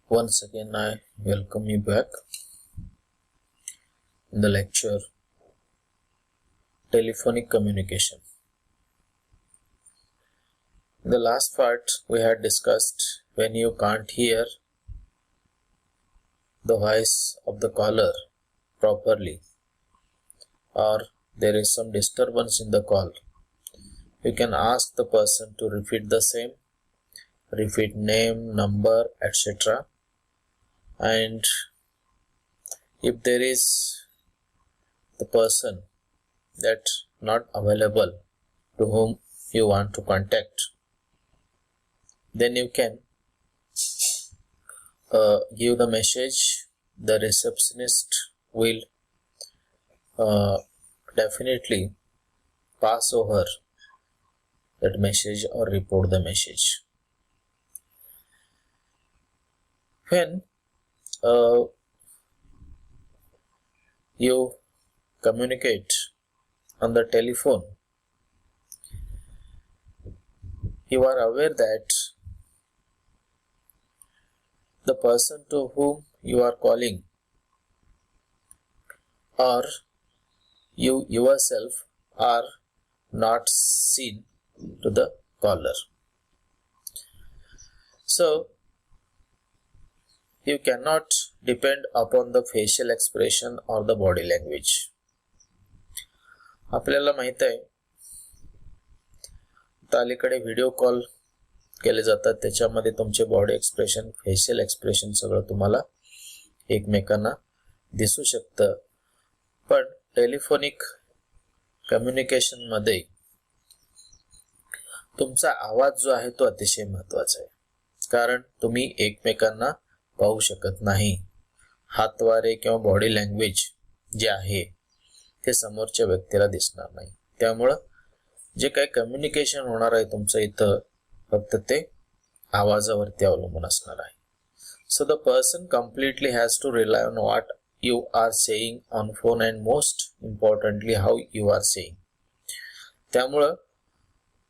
Once again, I welcome you back in the lecture Telephonic Communication. In the last part, we had discussed when you can't hear the voice of the caller properly or there is some disturbance in the call, you can ask the person to repeat the same, repeat name, number, etc. And if there is the person that not available to whom you want to contact, then you can give the message. The receptionist will definitely pass over that message or report the message. When you communicate on the telephone, you are aware that the person to whom you are calling or you yourself are not seen to the caller. So, you cannot depend upon the facial expression or the body language. आपल्याला माहित आहे अलीकडे video call केले जातात, त्याच्यामध्ये तुमचे body expression, facial expression सगळं तुम्हाला एकमेकांना दिसू शकतं. पण टेलिफोनिक कम्युनिकेशन मध्ये तुमचा आवाज जो आहे तो अतिशय महत्त्वाचा आहे, कारण तुम्ही एकमेकांना पाहू शकत नाही. हातवारे किंवा बॉडी लँग्वेज जे आहे ते समोरच्या व्यक्तीला दिसणार नाही. त्यामुळं जे काही कम्युनिकेशन होणार आहे तुमचं इथं फक्त ते आवाजावरती अवलंबून असणार आहे. So the person completely has to rely on what you are saying on phone and most importantly how you are saying. त्यामुळं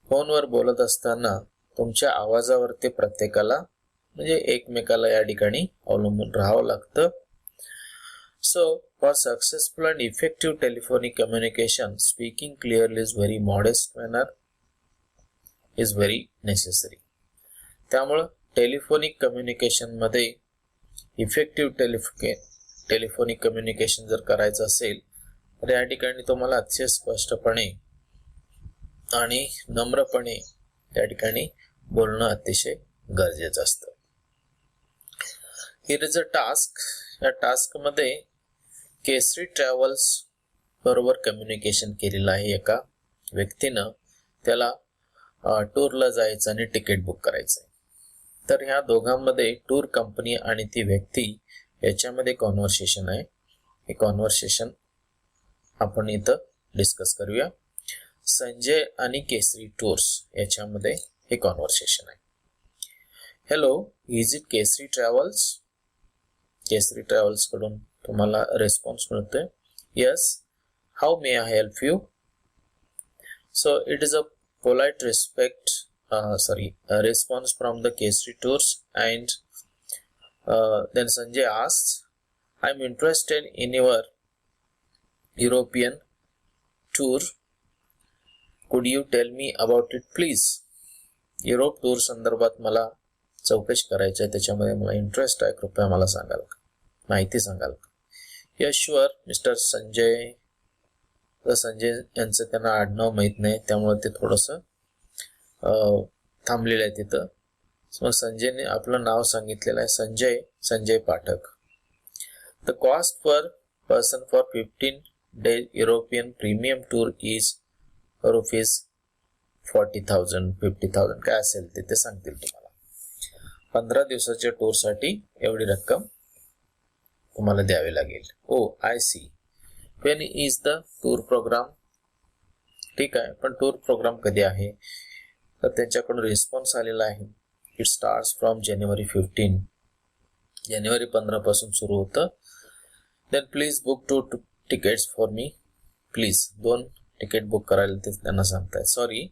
फोनवर बोलत असताना तुमच्या आवाजावरती प्रत्येकाला म्हणजे एकमेकाला या ठिकाणी अवलंबून राहावं लागतं. So, for successful and effective telephonic communication, speaking clearly is very modest manner is very necessary. त्यामुळे टेलिफोनिक कम्युनिकेशन मध्ये इफेक्टिव्ह टेलिफोनिक कम्युनिकेशन जर करायचं असेल तर या ठिकाणी तुम्हाला अतिशय स्पष्टपणे आणि नम्रपणे त्या ठिकाणी बोलणं अतिशय गरजेचं असतं. Here is a task. या टास्क मध्ये केसरी ट्रॅव्हल्स बरोबर कम्युनिकेशन केलेलं आहे एका व्यक्तीनं. त्याला टूरला जायचं आणि तिकीट बुक करायचं आहे. तर ह्या दोघांमध्ये टूर कंपनी आणि ती व्यक्ती याच्यामध्ये कॉन्व्हर्सेशन आहे. हे कॉन्व्हर्सेशन आपण इथं डिस्कस करूया. संजय आणि केसरी टूर्स याच्यामध्ये हे कॉन्व्हर्सेशन आहे. Hello, is it Kesari travels? Kesari travels कडून तुम्हाला रिस्पॉन्स मिळतोय. Yes, how may I help you? So it is a polite response from the Kesari Tours, and then Sanjay asks, I'm interested in your European tour. Could you tell me about it please? Europe tour संदर्भात मला चौकशी करायची आहे, त्याच्यामध्ये मला interest आहे. कृपया मला सांगाल का, माहिती सांगाल का? Yes sure mister Sanjay. Sanjay यांचं त्यांना आडनाव माहित नाही, त्यामुळे ते थोडंसं थांबलेलं आहे तिथं. मग संजयने आपलं नाव सांगितलेलं आहे, Sanjay Pathak. The cost per person for 15 days European premium tour is ₹40,000 50,000 काय असेल ते सांगतील तुम्हाला. 15 दिवसाच्या टूरसाठी एवढी रक्कम तुम्हाला द्यावी लागेल. Oh I see. When is the tour programme? ठीक आहे, पण टूर प्रोग्राम कधी आहे? तर त्यांच्याकडून रिस्पॉन्स आलेला आहे. It starts from January 15. जानेवारी 15 पासून सुरू होतं. Then please book 2 tickets for me. Please 2 ticket book करायला ते त्यांना सांगताय. सॉरी,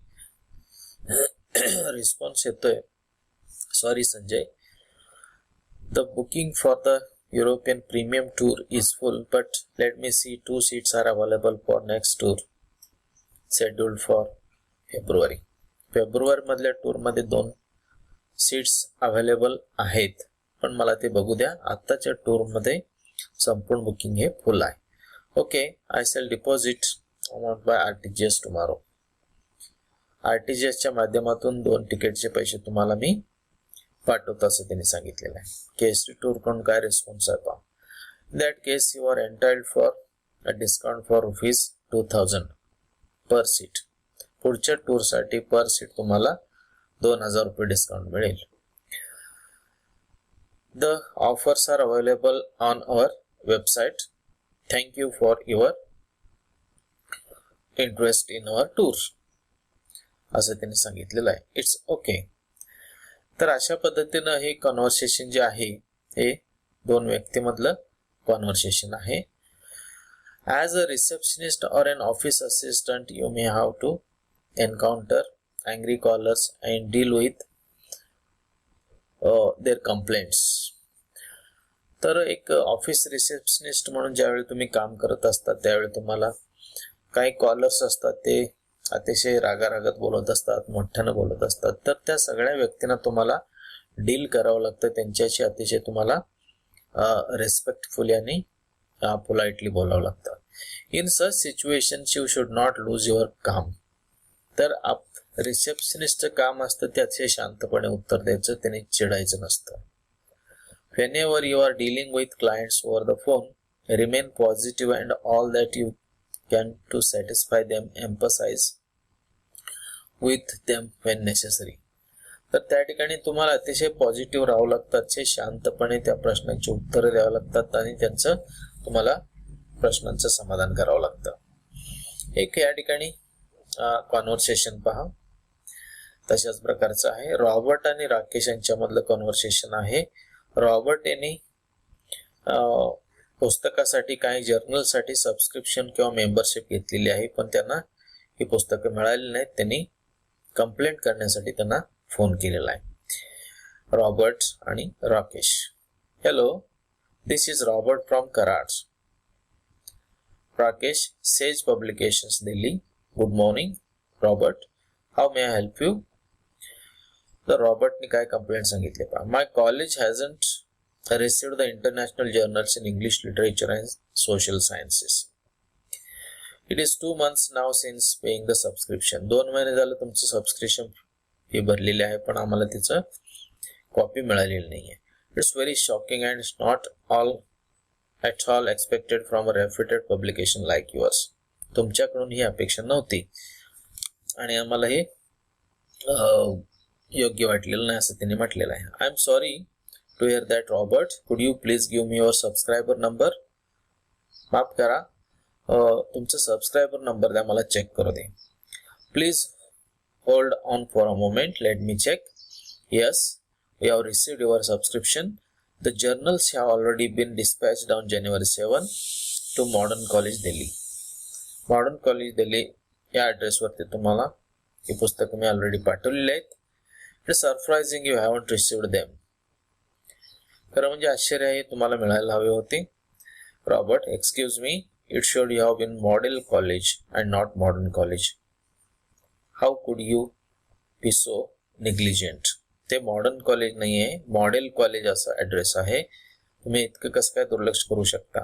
रिस्पॉन्स येतोय. Sorry Sanjay, The booking for the European premium tour is full, but let me see, 2 seats are available for next tour scheduled for February. February मधल्या tour मध्ये 2 seats available आहेत, पण मला ते बघू द्या. आताच्या टूर मध्ये संपूर्ण बुकिंग हे फुल आहे. Okay, I shall deposit amount by RTGS tomorrow. RTGS च्या माध्यमातून 2 तिकीटचे पैसे तुम्हाला मी पाठवतो असं त्यांनी सांगितलेलं आहे. केसरी टूर कडून काय रिस्पॉन्स आहे पहा. In that case you are entitled for a discount for ₹2000 per seat. पुढच्या टूर साठी पर सीट तुम्हाला ₹2000 डिस्काउंट मिळेल. The offers are available on our website. Thank you for your interest in our tour असं त्यांनी सांगितलेलं आहे. It's okay. तर अशा पद्धतीनं हे कॉन्व्हर्सेशन जे आहे हे 2 व्यक्तीमधलं कॉन्व्हर्सेशन आहे. As a receptionist or an office assistant you may have to encounter angry callers and deal with their complaints. तर एक ऑफिस रिसेप्शनिस्ट म्हणून ज्यावेळी तुम्ही काम करत असतात त्यावेळी तुम्हाला काही कॉलर्स असतात, ते अतिशय रागारागात बोलत असतात, मोठ्यानं बोलत असतात. तर त्या सगळ्या व्यक्तींना तुम्हाला डील करावं लागतं. त्यांच्याशी अतिशय तुम्हाला रिस्पेक्टफुली आणि पोलाइटली बोलावं लागतं. In such situations you should not lose your काम. तर रिसेप्शनिस्टचं काम असतं ते अतिशय शांतपणे उत्तर द्यायचं, त्यांनी चिडायचं नसतं. Whenever you are dealing with clients over the phone, remain positive and all that you can to satisfy them, emphasize with them when necessary. तर त्या ठिकाणी तुम्हाला अतिशय पॉझिटिव्ह राहावं लागतं, अतिशय शांतपणे त्या प्रश्नांची उत्तरं द्यावं लागतात आणि त्यांचं तुम्हाला प्रश्नांचं समाधान करावं लागतं. एक या ठिकाणी कॉन्व्हर्सेशन पहा, तशाच प्रकारचं आहे. रॉबर्ट आणि राकेश यांच्यामधलं कॉन्व्हर्सेशन आहे. रॉबर्ट यांनी पुस्तकासाठी काही जर्नलसाठी सबस्क्रिप्शन किंवा मेंबरशिप घेतलेली आहे, पण त्यांना ही पुस्तकं मिळाली नाहीत. त्यांनी कंप्लेंट करण्यासाठी त्यांना फोन केलेला आहे. रॉबर्ट आणि Rakesh. Hello, this is Robert from Karad. Rakesh, Sage publications Delhi. Good morning Robert, how may I help you. तर रॉबर्टने काय कंप्लेंट सांगितले पहा. My college hasn't received the international journals in English literature and social sciences. It is 2 months now since paying the subscription. 2 महिने झालं तुमचं subscription fee भरलेली आहे, पण आम्हाला तिचं कॉपी मिळालेली नाहीये. It's very shocking and not at all expected from a reputed publication like yours. तुमच्याकडून ही अपेक्षा नव्हती आणि आम्हाला हे योग्य वाटलेलं नाही असं त्यांनी म्हटलेलं आहे. I am sorry to hear that Robert. Could you please give me your subscriber number. माफ करा, तुमचा सबस्क्रायबर नंबर द्या, मला चेक करू दे. Please hold on for a moment, let me check. Yes, we have received your subscription. The journals have already been dispatched on January 7 to Modern College Delhi. Modern College Delhi या ॲड्रेसवरती तुम्हाला ही पुस्तकं मी ऑलरेडी पाठवलेली आहेत. It's surprising you haven't received them. खरं म्हणजे आश्चर्य आहे, तुम्हाला मिळायला हवे होते. Robert, excuse me, it should you have been Model College and not Modern College. How could you be so negligent. ते मॉडर्न कॉलेज नाही आहे, मॉडेल कॉलेज असा ॲड्रेस आहे. तुम्ही इतकं कसं काय दुर्लक्ष करू शकता.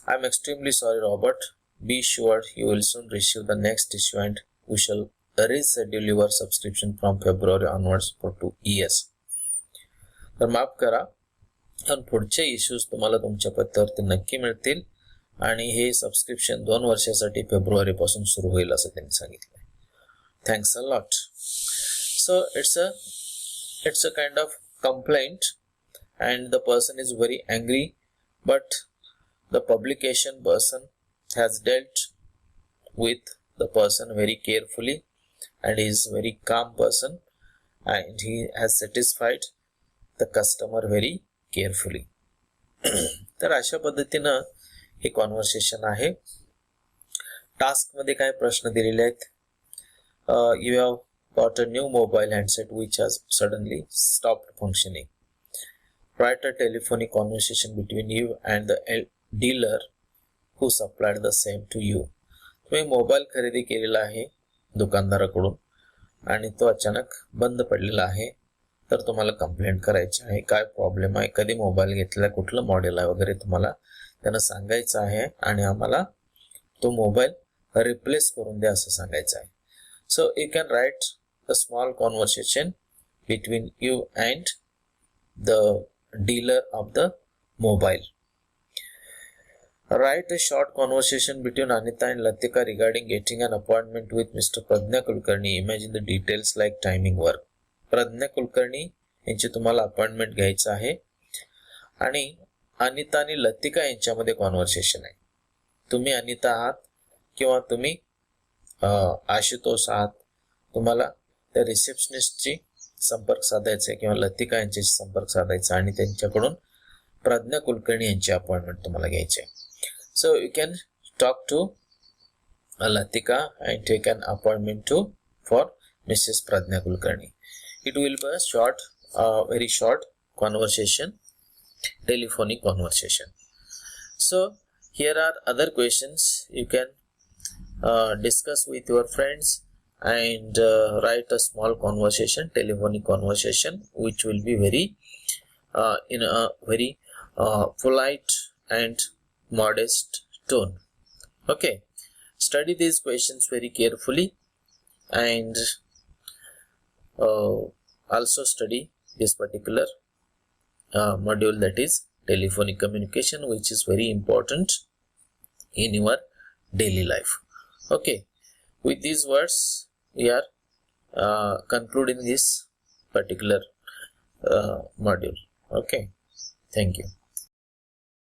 I am extremely sorry Robert. Be sure you will soon receive the next issue and we shall reschedule your subscription from February onwards for 2 years. तर माफ करा, पण पुढचे इश्यूज तुम्हाला तुमच्या पत्त्यावरती नक्की मिळतील आणि हे सबस्क्रिप्शन 2 वर्षासाठी फेब्रुवारी पासून सुरू होईल असं त्यांनी सांगितलं. Thanks a lot. So it's a kind of complaint and the person is very angry, but the publication person has dealt with the person very carefully and he is very calm person and he has satisfied the customer very carefully. तर अशा पद्धतीनं हे conversation आहे. Task मध्ये काय प्रश्न दिलेले आहेत. You have bought a new mobile handset which has suddenly stopped functioning. write a telephonic conversation between you and the dealer who supplied the same to you. तुम्ही मोबाईल खरेदी केलेला आहे दुकानदाराकडून आणि तो अचानक बंद पडलेला आहे, तर तुम्हाला कंप्लेंट करायची आहे. काय प्रॉब्लेम आहे, कधी मोबाईल घेतला, कुठलं मॉडेल आहे वगैरे तुम्हाला त्यांना सांगायचं आहे आणि आम्हाला तो मोबाईल रिप्लेस करून द्या असं सांगायचं आहे. So you can write a small conversation between you and the dealer of the mobile. Write a short conversation between Anita and Latika regarding getting an appointment with Mr. Pradnya Kulkarni. Imagine the details like timing work. Pragya Kulkarni यांची तुम्हाला appointment घ्यायचं आहे आणि अनिता आणि लतिका यांच्यामध्ये conversation आहे. तुम्ही अनिता आहात किंवा तुम्ही आशुतोष आहात, तुम्हाला त्या रिसेप्शनिस्टची संपर्क साधायचा किंवा लतिका यांच्याशी संपर्क साधायचा आणि त्यांच्याकडून प्रज्ञा कुलकर्णी यांची अपॉइंटमेंट तुम्हाला घ्यायची आहे. So you can talk to Latika and take an appointment to for Mrs Pragya Kulkarni. It will be a short, very short conversation, telephonic conversation. So here are other questions you can discuss with your friends and write a small conversation, telephonic conversation, which will be very in a very polite and modest tone. Okay, study these questions very carefully and also study this particular module, that is telephonic communication, which is very important in your daily life. Okay, with these words we are concluding this particular module. Okay, thank you.